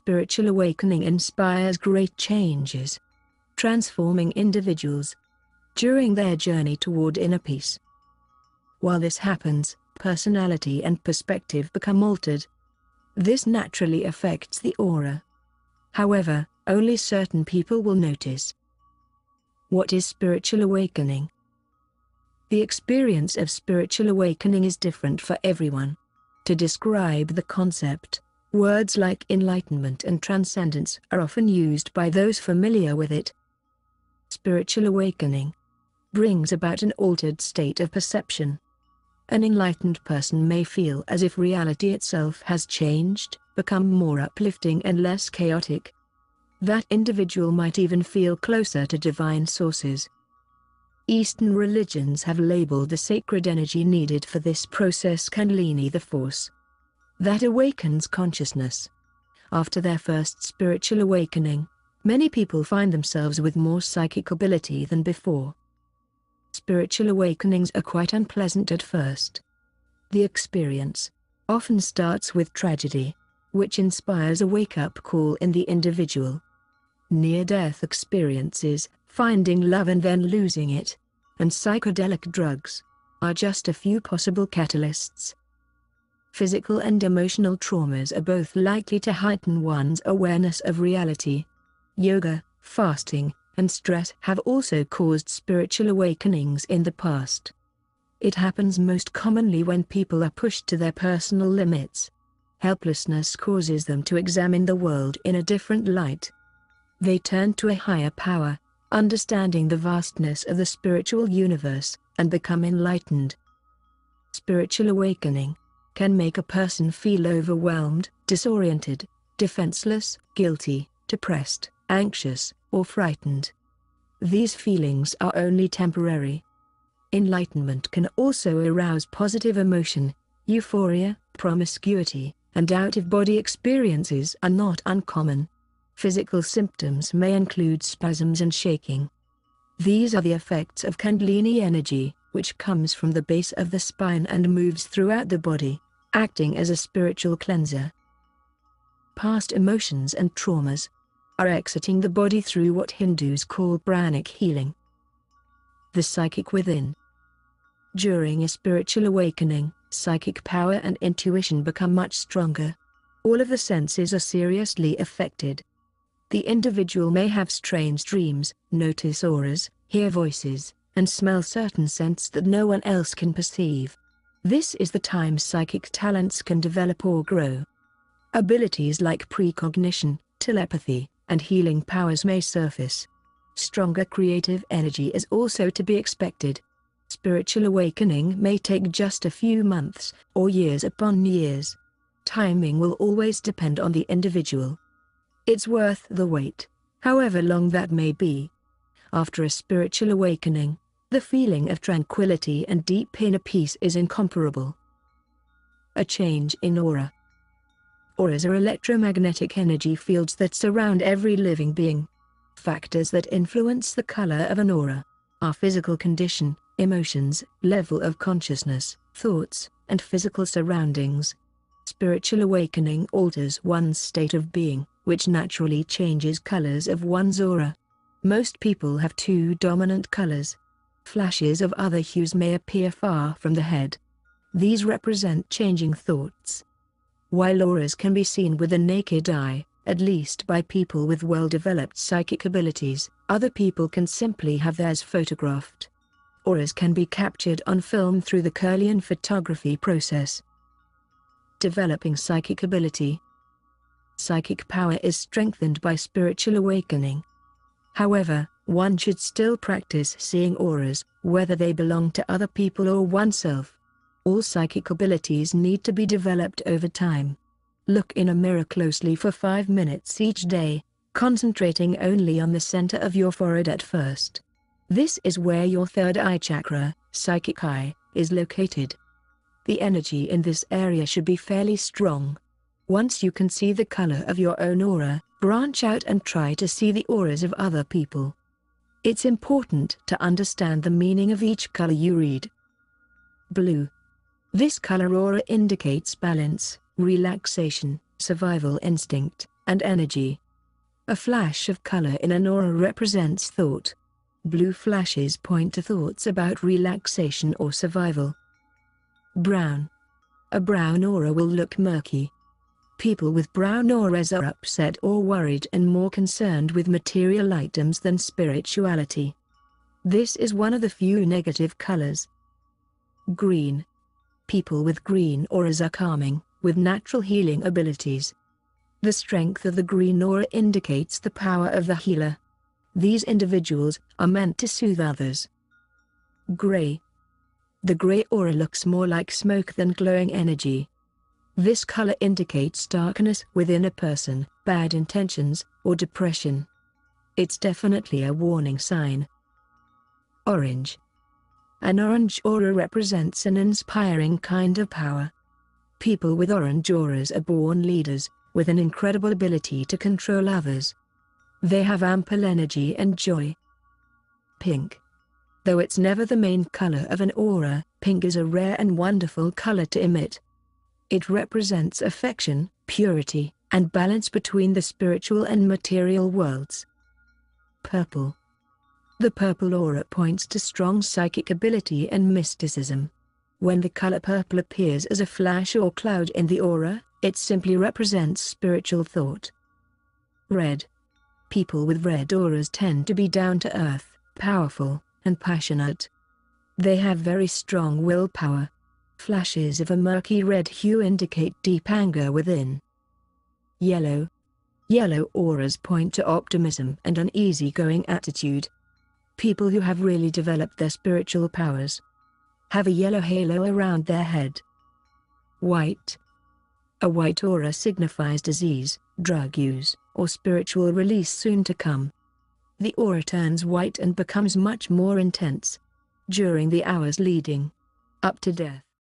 spiritual awakening inspires great changes, transforming individuals during their journey toward inner peace. While this happens, personality and perspective become altered. This naturally affects the aura. However, only certain people will notice. What is spiritual awakening? The experience of spiritual awakening is different for everyone. To describe the concept, words like enlightenment and transcendence are often used by those familiar with it. Spiritual awakening brings about an altered state of perception. An enlightened person may feel as if reality itself has changed, become more uplifting and less chaotic. That individual might even feel closer to divine sources. Eastern religions have labeled the sacred energy needed for this process Kundalini, the force that awakens consciousness. After their first spiritual awakening, many people find themselves with more psychic ability than before. Spiritual awakenings are quite unpleasant at first. The experience often starts with tragedy, which inspires a wake-up call in the individual. Near-death experiences, finding love and then losing it, and psychedelic drugs are just a few possible catalysts. Physical and emotional traumas are both likely to heighten one's awareness of reality. Yoga, fasting, and stress have also caused spiritual awakenings in the past. It happens most commonly when people are pushed to their personal limits. Helplessness causes them to examine the world in a different light. They turn to a higher power, understanding the vastness of the spiritual universe, and become enlightened. Spiritual awakening can make a person feel overwhelmed, disoriented, defenseless, guilty, depressed, anxious, or frightened. These feelings are only temporary. Enlightenment can also arouse positive emotion, euphoria, promiscuity, and out-of-body experiences are not uncommon. Physical symptoms may include spasms and shaking. These are the effects of Kundalini energy, which comes from the base of the spine and moves throughout the body, acting as a spiritual cleanser. Past emotions and traumas are exiting the body through what Hindus call pranic healing. The psychic within. During a spiritual awakening, psychic power and intuition become much stronger. All of the senses are seriously affected. The individual may have strange dreams, notice auras, hear voices, and smell certain scents that no one else can perceive. This is the time psychic talents can develop or grow. Abilities like precognition, telepathy, and healing powers may surface. Stronger creative energy is also to be expected. Spiritual awakening may take just a few months, or years upon years. Timing will always depend on the individual. It's worth the wait, however long that may be. After a spiritual awakening, the feeling of tranquility and deep inner peace is incomparable. A change in aura. Auras are electromagnetic energy fields that surround every living being. Factors that influence the color of an aura are physical condition, emotions, level of consciousness, thoughts, and physical surroundings. Spiritual awakening alters one's state of being, which naturally changes colors of one's aura. Most people have two dominant colors. Flashes of other hues may appear far from the head. These represent changing thoughts. While auras can be seen with the naked eye, at least by people with well-developed psychic abilities, other people can simply have theirs photographed. Auras can be captured on film through the Kirlian photography process. Developing psychic ability. Psychic power is strengthened by spiritual awakening. However, one should still practice seeing auras, whether they belong to other people or oneself. All psychic abilities need to be developed over time. Look in a mirror closely for 5 minutes each day, concentrating only on the center of your forehead at first. This is where your third eye chakra, psychic eye, is located. The energy in this area should be fairly strong. Once you can see the color of your own aura, branch out and try to see the auras of other people. It's important to understand the meaning of each color you read. Blue. This color aura indicates balance, relaxation, survival instinct, and energy. A flash of color in an aura represents thought. Blue flashes point to thoughts about relaxation or survival. Brown. A brown aura will look murky. People with brown auras are upset or worried and more concerned with material items than spirituality. This is one of the few negative colors. Green. People with green auras are calming, with natural healing abilities. The strength of the green aura indicates the power of the healer. These individuals are meant to soothe others. Gray. The gray aura looks more like smoke than glowing energy. This color indicates darkness within a person, bad intentions, or depression. It's definitely a warning sign. Orange. An orange aura represents an inspiring kind of power. People with orange auras are born leaders, with an incredible ability to control others. They have ample energy and joy. Pink. Though it's never the main color of an aura, pink is a rare and wonderful color to emit. It represents affection, purity, and balance between the spiritual and material worlds. Purple. The purple aura points to strong psychic ability and mysticism. When the color purple appears as a flash or cloud in the aura, it simply represents spiritual thought. Red. People with red auras tend to be down to earth, powerful, and passionate. They have very strong willpower. Flashes of a murky red hue indicate deep anger within. Yellow. Yellow auras point to optimism and an easygoing attitude. People who have really developed their spiritual powers have a yellow halo around their head. White. A white aura signifies disease, drug use, or spiritual release soon to come. The aura turns white and becomes much more intense during the hours leading up to death.